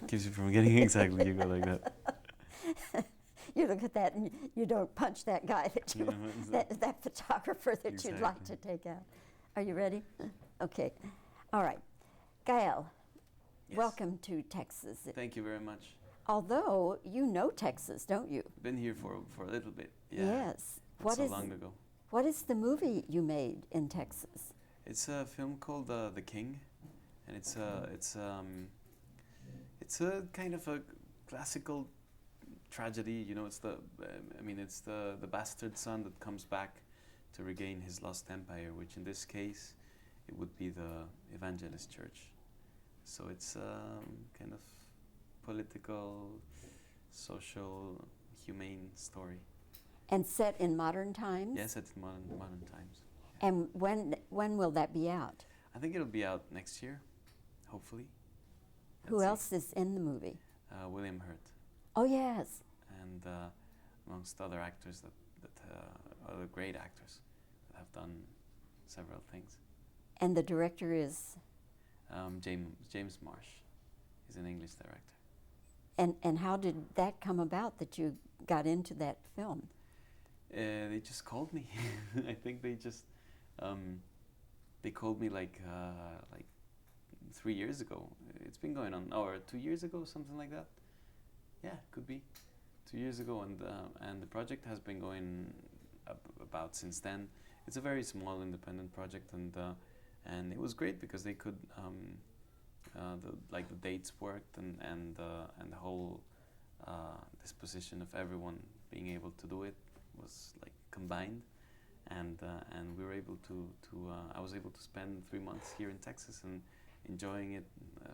Keeps you from getting exactly. You go like that. You look at that and you don't punch that guy that you, that photographer that you'd like to take out. Are you ready? Okay. All right. Gael, Yes. welcome to Texas. Thank you very much. Although you know Texas, don't you? Been here for a little bit. Yeah. Yes. Not so long ago. What is the movie you made in Texas? It's a film called The King, and it's a kind of a classical tragedy. You know, it's the bastard son that comes back to regain his lost empire, which in this case it would be the Evangelist Church. So it's kind of political, social, humane story. And set in modern times? Yes, it's modern times. And when will that be out? I think it'll be out next year, hopefully. Who else is in the movie? William Hurt. Oh, yes. And amongst other actors other great actors that have done several things. And the director is? James Marsh. He's an English director. And how did that come about that you got into that film? They just called me. I think they just they called me like 3 years ago. It's been going on, or 2 years ago, something like that. Yeah, could be 2 years ago, and the project has been going about since then. It's a very small independent project, and it was great because they could the dates worked and the whole disposition of everyone being able to do it was like combined, and we were able to I was able to spend 3 months here in Texas and enjoying it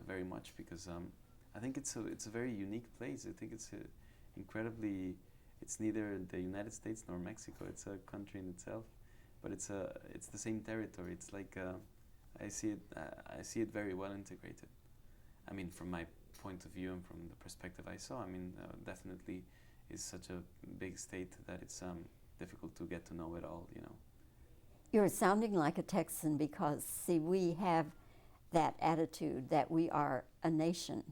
very much because I think it's a very unique place. I think it's incredibly. It's neither the United States nor Mexico. It's a country in itself, but it's the same territory. It's like I see it very well integrated. I mean, from my point of view and from the perspective I saw, I mean, definitely is such a big state that it's difficult to get to know it all, you know. You're sounding like a Texan because, see, we have that attitude that we are a nation.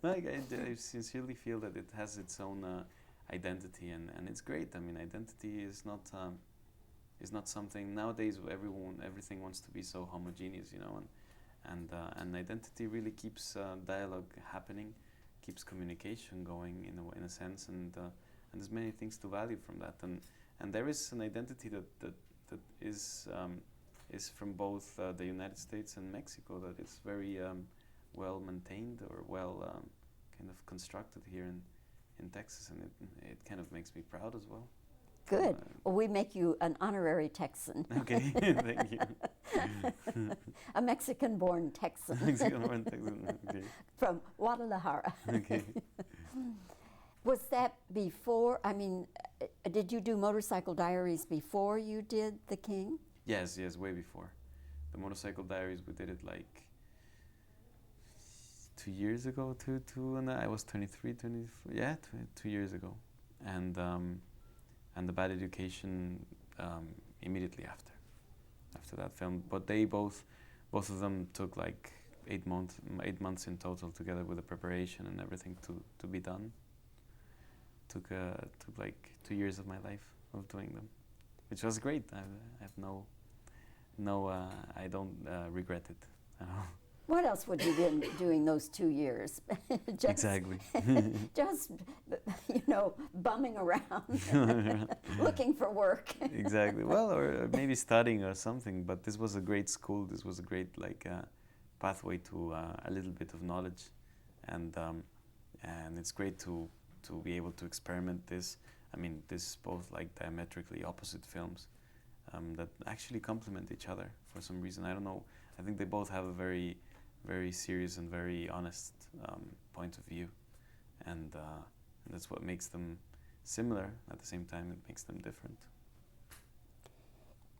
I sincerely feel that it has its own identity, and it's great. I mean, identity is not something nowadays. Everything wants to be so homogeneous, you know, and identity really keeps dialogue happening, keeps communication going in a sense, and there's many things to value from that, and there is an identity that is from both the United States and Mexico that is very well maintained or well kind of constructed here in Texas, and it kind of makes me proud as well. Good. Well, we make you an honorary Texan. Okay, thank you. A Mexican-born Texan. Mexican-born Texan, okay. From Guadalajara. Okay. Was that before, I mean, did you do Motorcycle Diaries before you did The King? Yes, way before. The Motorcycle Diaries, we did it like 2 years ago, and I was 23, 24, yeah, 2 years ago. And the Bad Education immediately after that film. But they both of them took like 8 months in total together with the preparation and everything to be done. Took like 2 years of my life of doing them, which was great. I have I don't regret it at all. What else would you been doing those 2 years? Exactly. Just, bumming around, looking for work. Exactly. Well, or maybe studying or something. But this was a great school. This was a great pathway to a little bit of knowledge, and it's great to be able to experiment this. I mean, this both like diametrically opposite films that actually complement each other for some reason. I don't know. I think they both have a very, very serious and very honest point of view, and that's what makes them similar. At the same time, it makes them different.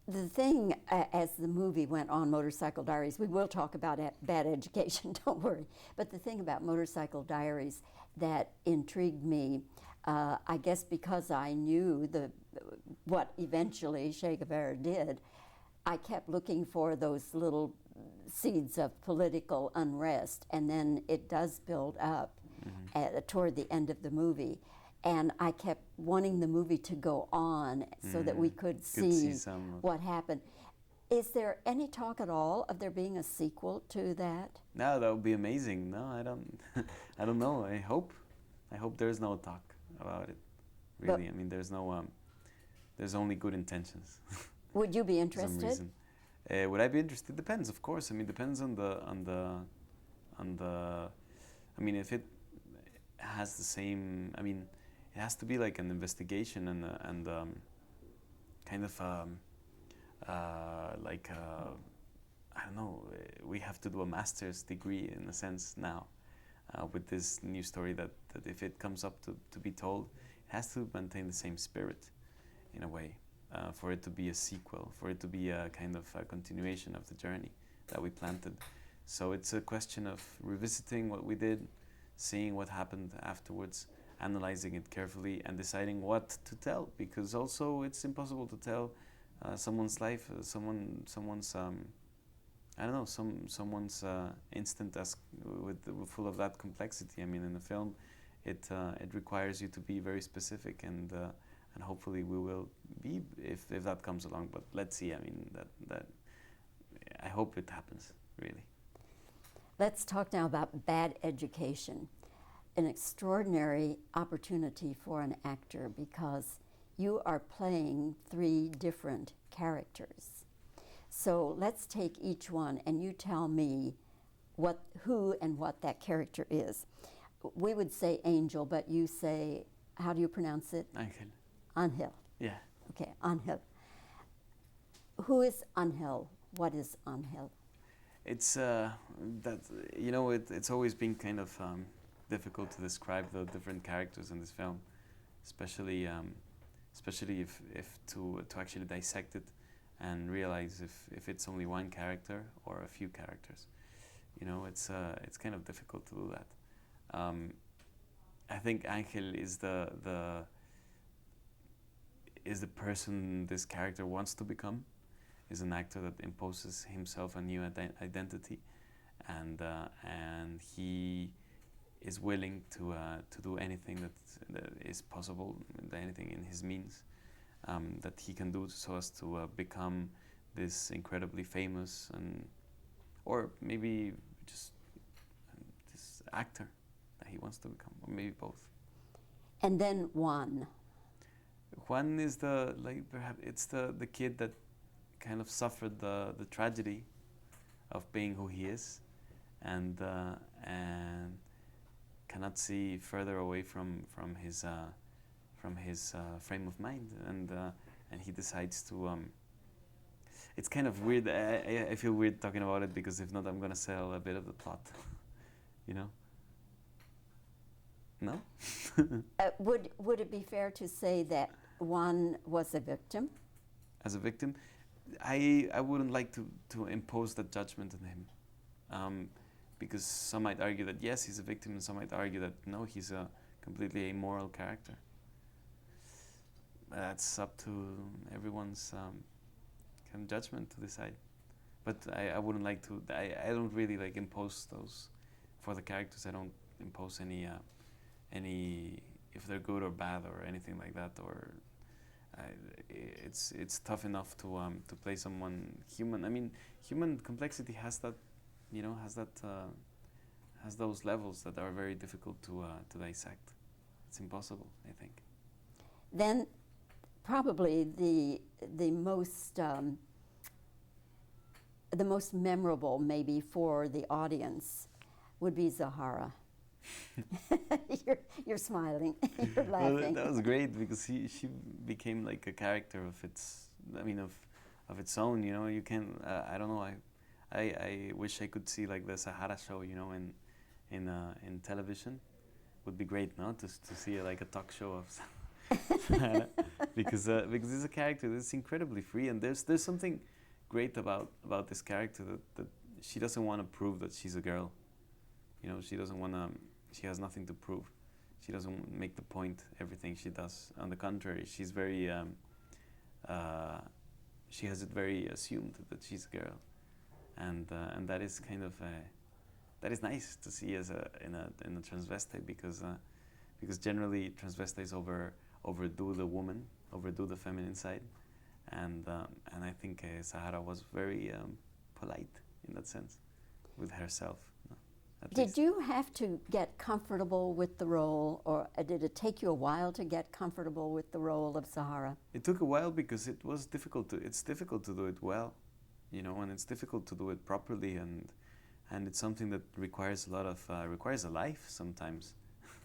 The thing, as the movie went on, Motorcycle Diaries, we will talk about Bad Education, don't worry, but the thing about Motorcycle Diaries that intrigued me, I guess because I knew what eventually Che Guevara did, I kept looking for those little seeds of political unrest, and then it does build up toward the end of the movie. And I kept wanting the movie to go on so that we could see what happened. Is there any talk at all of there being a sequel to that? No, that would be amazing. No, I don't. I don't know. I hope there's no talk about it. Really, I mean, there's no. There's only good intentions. Would you be For interested? some reason. Would I be interested? Depends, of course. I mean, depends on the. I mean, if it has the same. I mean, it has to be like an investigation and kind of like I don't know. We have to do a master's degree in a sense now with this new story that if it comes up to be told, it has to maintain the same spirit in a way for it to be a sequel, for it to be a kind of a continuation of the journey that we planted. So it's a question of revisiting what we did, seeing what happened afterwards, analyzing it carefully, and deciding what to tell. Because also it's impossible to tell someone's life, someone's I don't know, someone's instant as full of that complexity. I mean, in a film, it requires you to be very specific, and hopefully we will be if that comes along. But let's see. I mean, that I hope it happens really. Let's talk now about Bad Education, an extraordinary opportunity for an actor because you are playing 3 different characters. So let's take each one and you tell me who and what that character is. We would say Angel, but you say, how do you pronounce it? Angel. Angel. Yeah. Okay, Angel. Who is Angel? What is Angel? It's that you know it's always been kind of difficult to describe the different characters in this film, especially if to actually dissect it and realize if it's only one character or a few characters. You know, it's kind of difficult to do that. I think Angel is the person this character wants to become. Is an actor that imposes himself a new identity, and he is willing to do anything that is possible, anything in his means that he can do so as to become this incredibly famous or maybe just this actor that he wants to become, or maybe both. And then Juan. Juan is perhaps it's the kid that kind of suffered the tragedy of being who he is, and cannot see further away from his frame of mind, and he decides to. It's kind of weird. I feel weird talking about it because if not, I'm gonna sell a bit of the plot. You know. No. Would it be fair to say that Juan was a victim? As a victim. I wouldn't like to impose that judgment on him, because some might argue that yes, he's a victim, and some might argue that no, he's a completely amoral character. That's up to everyone's kind of judgment to decide. But I wouldn't like to. I don't really like impose those for the characters. I don't impose any if they're good or bad or anything like that. Or it's tough enough to play someone human. I mean, human complexity has that, has those levels that are very difficult to dissect. It's impossible, I think. Then, probably the most memorable, maybe for the audience, would be Zahara. You're smiling. You're laughing. Well, that was great because she became like a character of its. I mean, of its own. You know, you can. I don't know. I wish I could see like the Sahara show. You know, in television, would be great. No, to see like a talk show of Sahara, because it's a character that's incredibly free, and there's something great about this character that she doesn't want to prove that she's a girl. You know, she doesn't want to. She has nothing to prove. She doesn't make the point. Everything she does. On the contrary, she's very. She has it very assumed that she's a girl, and that is kind of that is nice to see as in a transvestite, because generally transvestites overdo the woman, overdo the feminine side, and I think Sahara was very polite in that sense with herself. Did you have to get comfortable with the role, or did it take you a while to get comfortable with the role of Sahara? It took a while because it was difficult to. It's difficult to do it well, and it's difficult to do it properly, and it's something that requires a lot of requires a life sometimes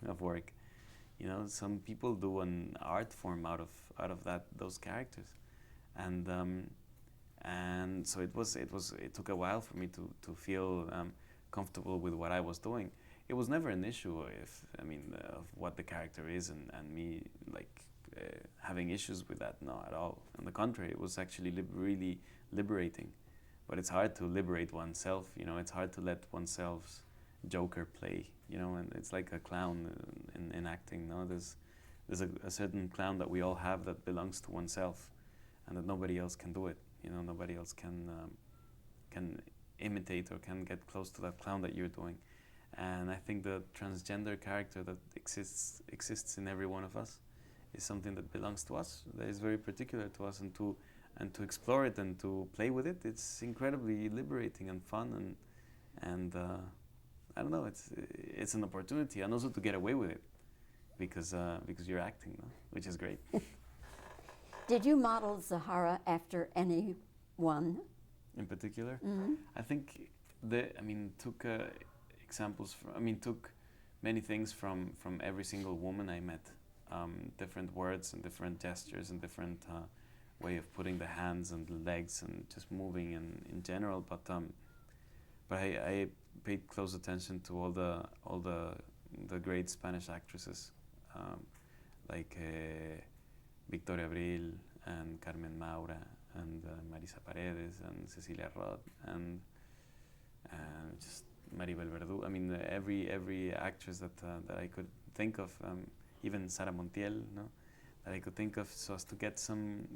of work. Some people do an art form out of those characters, and so it took a while for me to feel comfortable with what I was doing. It was never an issue of what the character is and me having issues with that. No, at all. On the contrary, it was actually really liberating. But it's hard to liberate oneself. It's hard to let oneself's Joker play. And it's like a clown in acting. No, there's a certain clown that we all have that belongs to oneself, and that nobody else can do it. Nobody else can imitate or can get close to that clown that you're doing. And I think the transgender character that exists in every one of us is something that belongs to us, that is very particular to us, and to explore it and to play with it, it's incredibly liberating and fun, and I don't know, it's an opportunity, and also to get away with it because you're acting, no? Which is great. Did you model Zahara after anyone in particular? Mm-hmm. I think took examples took many things from every single woman I met, different words and different gestures and different way of putting the hands and the legs and just moving in general, but I paid close attention to all the great Spanish actresses, like Victoria Abril and Carmen Maura and Marisa Paredes and Cecilia Roth and just Maribel Verdú. Every actress that I could think of, even Sara Montiel, no, that I could think of, so as to get some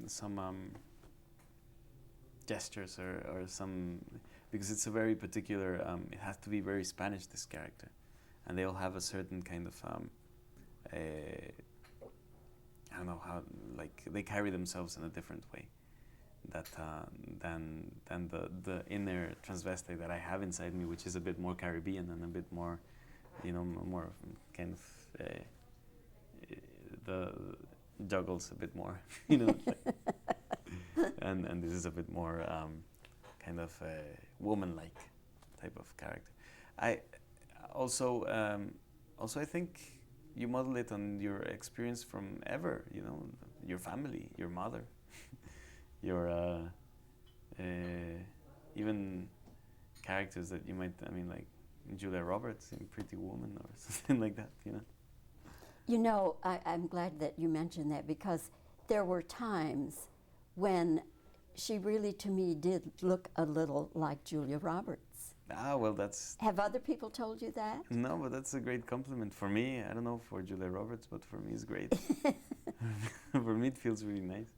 gestures or some, because it's a very particular. It has to be very Spanish, this character, and they all have a certain kind of I don't know how, they carry themselves in a different way than the inner transvestite that I have inside me, which is a bit more Caribbean and a bit more, more kind of the juggles a bit more, and this is a bit more kind of woman-like type of character. I also I think you model it on your experience from ever, your family, your mother, your even characters that you might, like Julia Roberts in Pretty Woman or something like that, I'm glad that you mentioned that, because there were times when she really, to me, did look a little like Julia Roberts. Ah, well, that's... Have other people told you that? No, but that's a great compliment. For me, I don't know for Julia Roberts, but for me it's great. For me it feels really nice.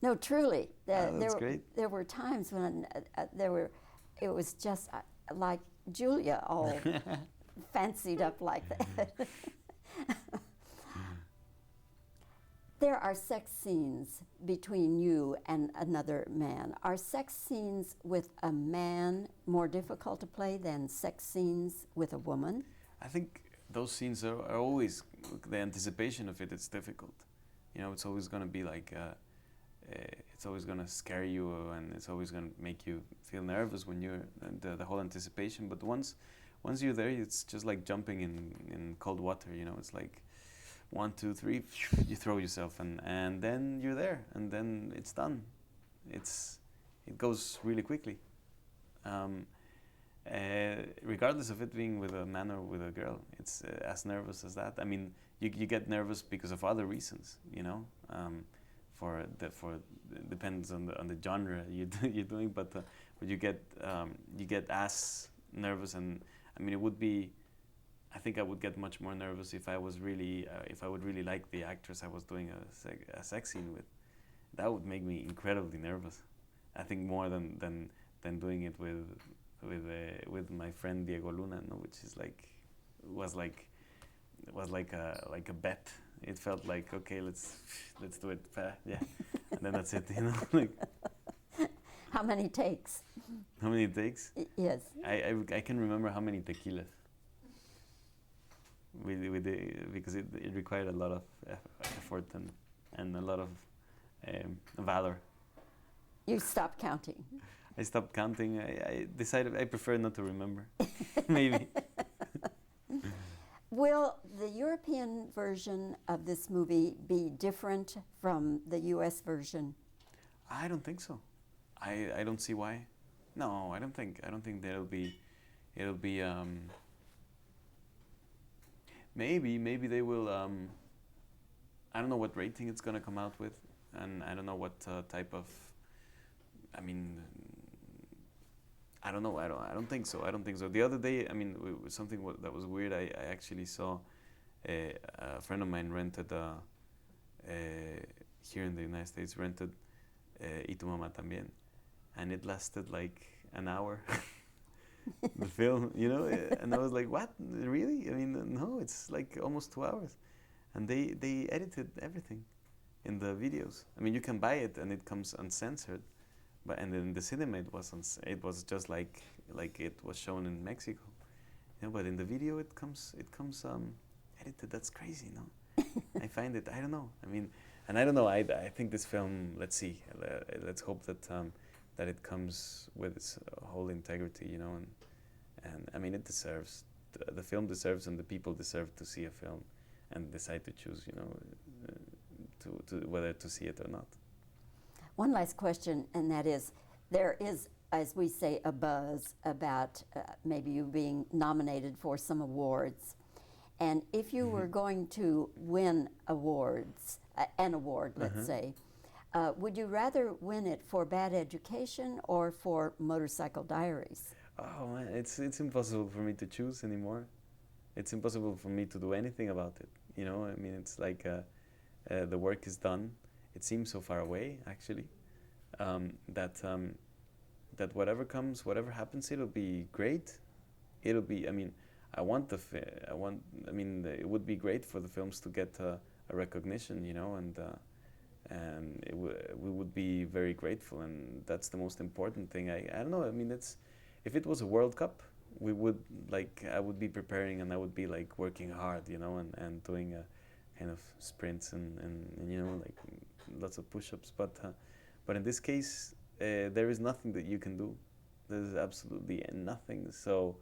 No, truly. That's great. There were times when it was just like Julia, all fancied up like that. There are sex scenes between you and another man. Are sex scenes with a man more difficult to play than sex scenes with a woman? I think those scenes are always, the anticipation of it's difficult. It's always going to be like, it's always going to scare you, and it's always going to make you feel nervous when you're, the whole anticipation. But once you're there, it's just like jumping in cold water, It's like 1, 2, 3, you throw yourself, and then you're there, and then it's done. It goes really quickly. Regardless of it being with a man or with a girl, it's as nervous as that. You get nervous because of other reasons, depends on the genre you're doing, but you get as nervous, and it would be. I think I would get much more nervous if I was really, if I would really like the actress I was doing a sex scene with. That would make me incredibly nervous. I think more than than doing it with my friend Diego Luna, no, which is was like a bet. It felt like, okay, let's do it, yeah, and then that's it, you know. Like, How many takes? how many takes? Yes. I can remember how many tequilas. Because it required a lot of effort and a lot of valor. You stopped counting. I stopped counting. I decided I prefer not to remember. Maybe. Will the European version of this movie be different from the U.S. version? I don't think so. I don't see why. No, I don't think that it'll be maybe they will I don't know what rating it's gonna come out with, and I don't know what type of, I mean, I don't know. I don't think so. I don't think so. The other day, I mean, something that was weird. I actually saw a friend of mine rented here in the United States, rented Y Tu Mamá También, and it lasted like an hour. The film, you know, and I was like, what, really? I mean, no, it's like almost 2 hours, and they edited everything in the videos. I mean, you can buy it and it comes uncensored, but and in the cinema it was just like it was shown in Mexico, you know, but in the video it comes edited. That's crazy, no? I find it, I don't know. I mean, and I don't know. I think this film. Let's see. Let's hope that that it comes with its whole integrity, you know, and I mean, it deserves, the film deserves, and the people deserve to see a film and decide to choose, you know, to whether to see it or not. One last question, and that is, there is, as we say, a buzz about maybe you being nominated for some awards. And if you were going to win awards, an award, let's say, would you rather win it for Bad Education or for Motorcycle Diaries? Oh man, it's impossible for me to choose anymore. It's impossible for me to do anything about it. You know, I mean, it's like the work is done. It seems so far away, actually, that whatever comes, whatever happens, it'll be great. It'll be. I mean, I mean, it would be great for the films to get a recognition, you know, and we would be very grateful, and that's the most important thing. I don't know. I mean, if it was a World Cup, I would be preparing, and I would be like working hard, you know, and doing kind of sprints and you know, like lots of push-ups. But in this case, there is nothing that you can do. There's absolutely nothing. So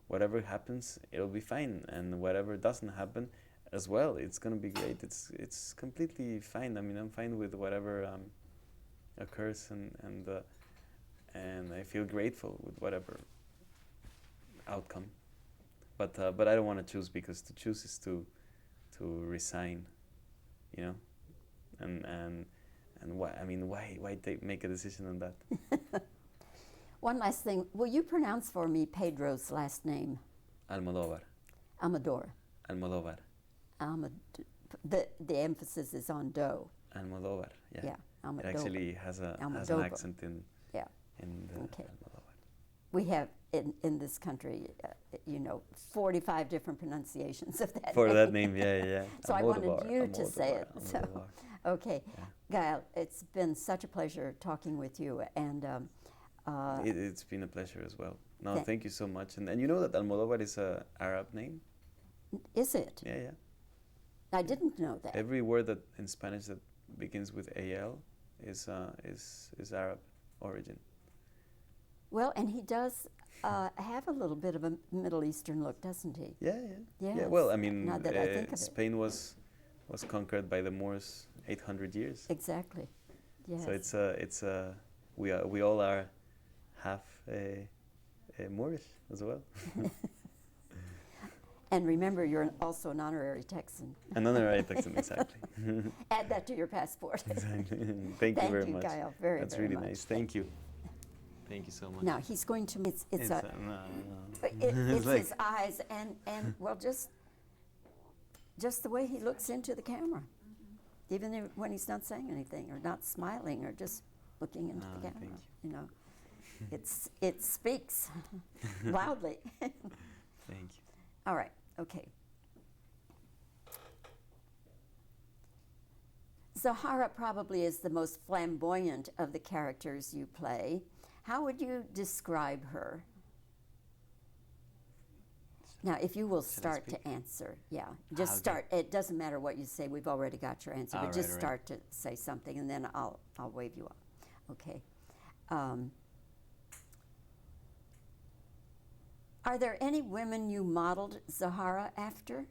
whatever happens, it'll be fine, and whatever doesn't happen as well, it's gonna be great. It's completely fine. I mean, I'm fine with whatever occurs, and I feel grateful with whatever outcome. But I don't want to choose, because to choose is to resign, you know, and why? I mean, why make a decision on that? One last thing. Will you pronounce for me Pedro's last name? Almodóvar. Amador. Almodóvar. The emphasis is on do. Almodóvar. Yeah. Yeah. Almodóvar. It actually has an accent in. Yeah. In the Okay. Almodóvar. We have in this country, you know, 45 different pronunciations of that For name. that name, yeah. So I wanted you to say it. Almodóvar, So, Almodóvar. okay. Yeah. Gael, it's been such a pleasure talking with you, and It's been a pleasure as well. No, thank you so much. And you know that Almodóvar is an Arab name? is it? Yeah. I didn't know that. Every word that in Spanish that begins with AL is Arab origin. Well, and he does have a little bit of a Middle Eastern look, doesn't he? Yeah. Yes. Yeah. Well, I mean, Now that I think of it. Spain was conquered by the Moors 800 years. Exactly. Yes. So we all are half Moorish as well. And remember, you're also an honorary Texan. An honorary Texan, exactly. Add that to your passport. Exactly. Thank you very much. Gael, very, That's very really much. nice. Thank you. Thank you so much. Now he's going to. It's no. it's like his eyes and well, just the way he looks into the camera, even when he's not saying anything or not smiling or just looking into the camera. Thank You know. It speaks loudly. Thank you. All right, okay. Zahara probably is the most flamboyant of the characters you play. How would you describe her? Now, if you will start to answer, yeah, just Okay. start. It doesn't matter what you say. We've already got your answer, but All just right, all start to say something, and then I'll wave you up. Okay. Are there any women you modeled Zahara after?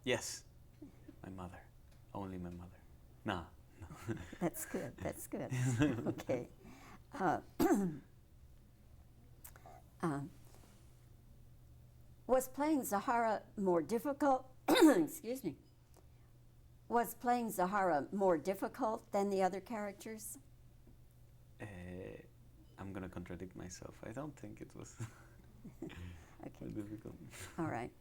Yes, my mother. Only my mother. Nah. No. That's good. That's good. Okay. Was playing Zahara more difficult? Excuse me. Was playing Zahara more difficult than the other characters? I'm gonna contradict myself. I don't think it was Okay. difficult. All right.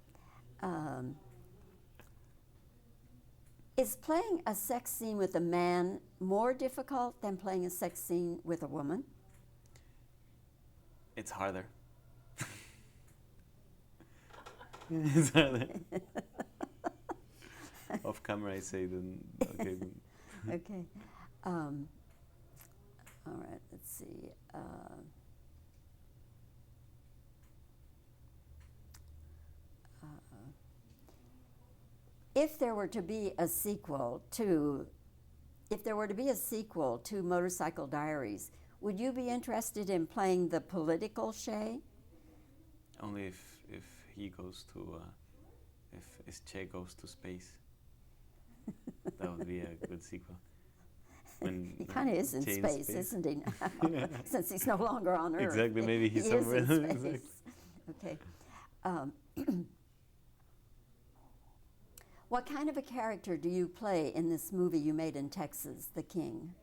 Is playing a sex scene with a man more difficult than playing a sex scene with a woman? It's harder. It's harder. Off camera, I say then. Okay. Then. Okay. All right, let's see. If there were to be a sequel to Motorcycle Diaries, would you be interested in playing the political Shay? Only if he goes to if Che goes to space. That would be a good sequel. When He kind of is in Che space, isn't he? Now? Since he's no longer on Earth. Exactly, maybe he's he somewhere is in else. space. Okay. What kind of a character do you play in this movie you made in Texas, The King?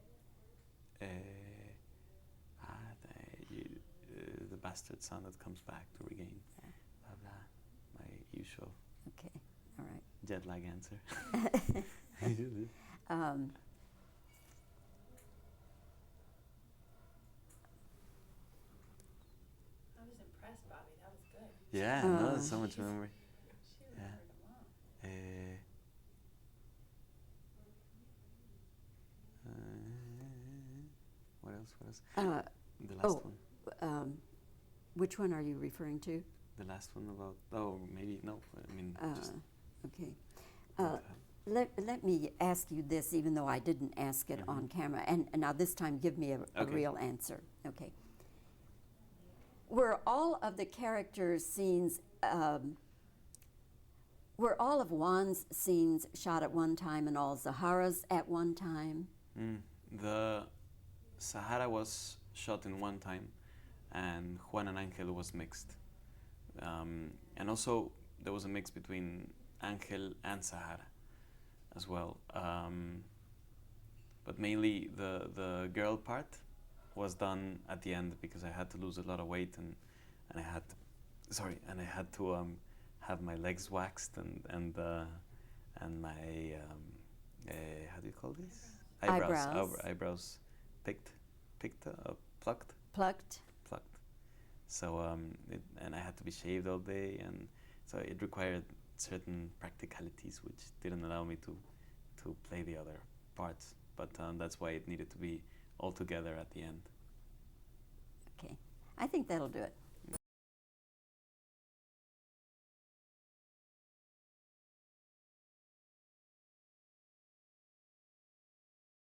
The bastard son that comes back to regain. Blah blah. My usual Okay, all right. jet lag answer. I was impressed, Bobbie. That was good. Yeah, no, so much memory. She Yeah. remembered them all. What else? What else? Uh, The last oh. one. Which one are you referring to? The last one about. Oh, maybe no. I mean, just. Okay. uh, Let me ask you this, even though I didn't ask it on camera, and now this time give me a Okay. real answer. Okay. Were all of the characters' scenes, were all of Juan's scenes shot at one time and all Zahara's at one time? The Sahara was shot in one time, and Juan and Angel was mixed. And also there was a mix between Angel and Sahara as well. But mainly the girl part was done at the end because I had to lose a lot of weight and I had to have my legs waxed and my how do you call this? Eyebrows plucked. So and I had to be shaved all day, and so it required certain practicalities which didn't allow me to play the other parts. But that's why it needed to be all together at the end. Okay. I think that'll do it.